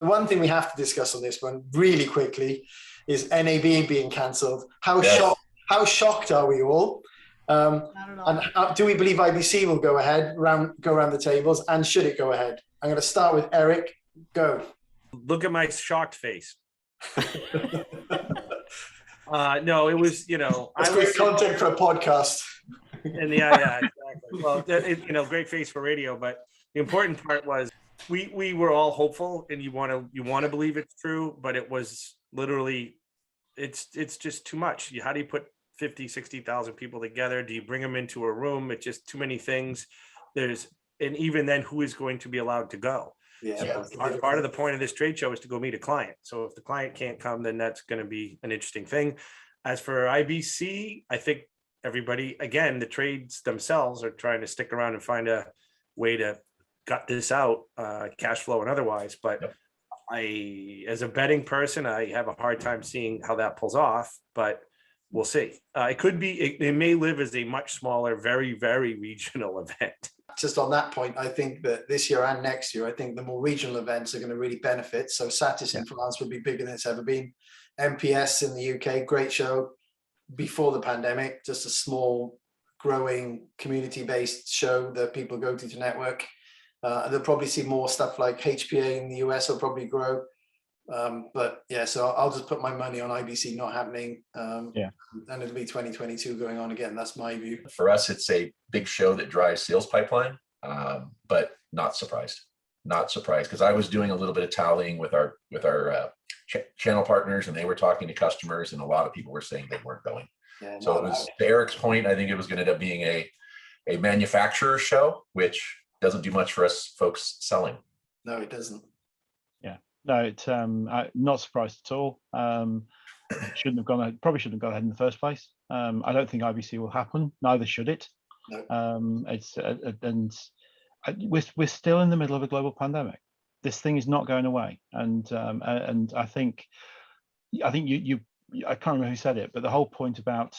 The one thing we have to discuss on this one really quickly is NAB being cancelled. How shocked are we all? Not at all. And do we believe IBC will go ahead, go around the tables, and should it go ahead? I'm going to start with Eric. Go. Look at my shocked face. No, it was, That's great content for a podcast. And yeah, exactly. Well, great face for radio, but the important part was we were all hopeful, and you want to believe it's true, but it was literally, it's just too much. How do you put 50, 60,000 people together? Do you bring them into a room? It's just too many things. And even then, who is going to be allowed to go? Yeah. Part of the point of this trade show is to go meet a client. So if the client can't come, then that's going to be an interesting thing. As for IBC, I think everybody, again, the trades themselves are trying to stick around and find a way to gut this out, cash flow and otherwise. But as a betting person, I have a hard time seeing how that pulls off, but we'll see. It may live as a much smaller, very, very regional event. Just on that point, I think that this year and next year, I think the more regional events are going to really benefit. So Satis in France will be bigger than it's ever been. MPS in the UK, great show before the pandemic, just a small, growing, community-based show that people go to network. They'll probably see more stuff like HPA in the US will probably grow. But yeah, so I'll just put my money on IBC not happening. And it'll be 2022 going on again. That's my view. For us, it's a big show that drives sales pipeline, but not surprised. Not surprised, because I was doing a little bit of tallying with our channel partners, and they were talking to customers, and a lot of people were saying they weren't going. Yeah, so it was, to Eric's point, I think it was going to end up being a manufacturer show, which doesn't do much for us folks selling. No, it doesn't. No, it's I'm not surprised at all. Probably shouldn't have gone ahead in the first place. I don't think IBC will happen. Neither should it. No. We're still in the middle of a global pandemic. This thing is not going away, and I think you I can't remember who said it, but the whole point about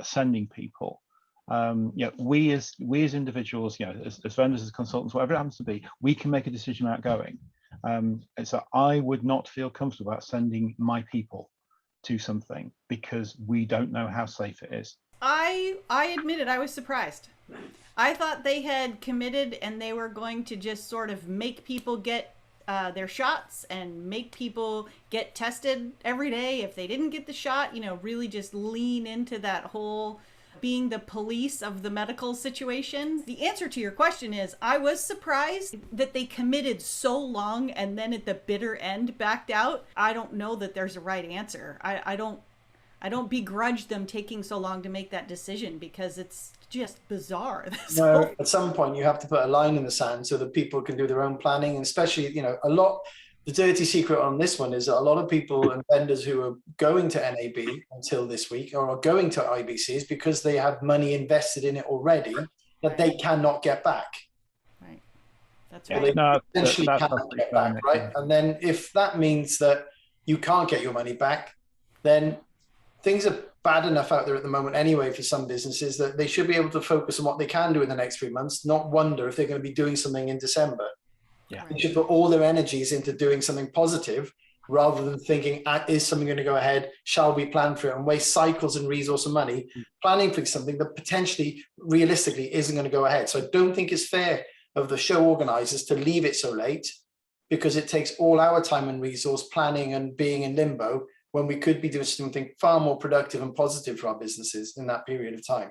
sending people. We as individuals, as vendors, as consultants, whatever it happens to be, we can make a decision about going. And so I would not feel comfortable about sending my people to something because we don't know how safe it is. I admit it, I was surprised. I thought they had committed and they were going to just sort of make people get their shots and make people get tested every day. If they didn't get the shot, really just lean into that whole being the police of the medical situation. The answer to your question is, I was surprised that they committed so long and then at the bitter end backed out. I don't know that there's a right answer. I don't begrudge them taking so long to make that decision because it's just bizarre. No, at some point you have to put a line in the sand so that people can do their own planning, and especially, the dirty secret on this one is that a lot of people and vendors who are going to NAB until this week or are going to IBCs because they have money invested in it already that they cannot get back. Right. That's right. right. They essentially cannot get back, right? And then if that means that you can't get your money back, then things are bad enough out there at the moment anyway for some businesses that they should be able to focus on what they can do in the next 3 months, not wonder if they're going to be doing something in December. Yeah. They should put all their energies into doing something positive rather than thinking, is something going to go ahead? Shall we plan for it? And waste cycles and resource and money planning for something that potentially, realistically, isn't going to go ahead. So I don't think it's fair of the show organizers to leave it so late because it takes all our time and resource planning and being in limbo when we could be doing something far more productive and positive for our businesses in that period of time.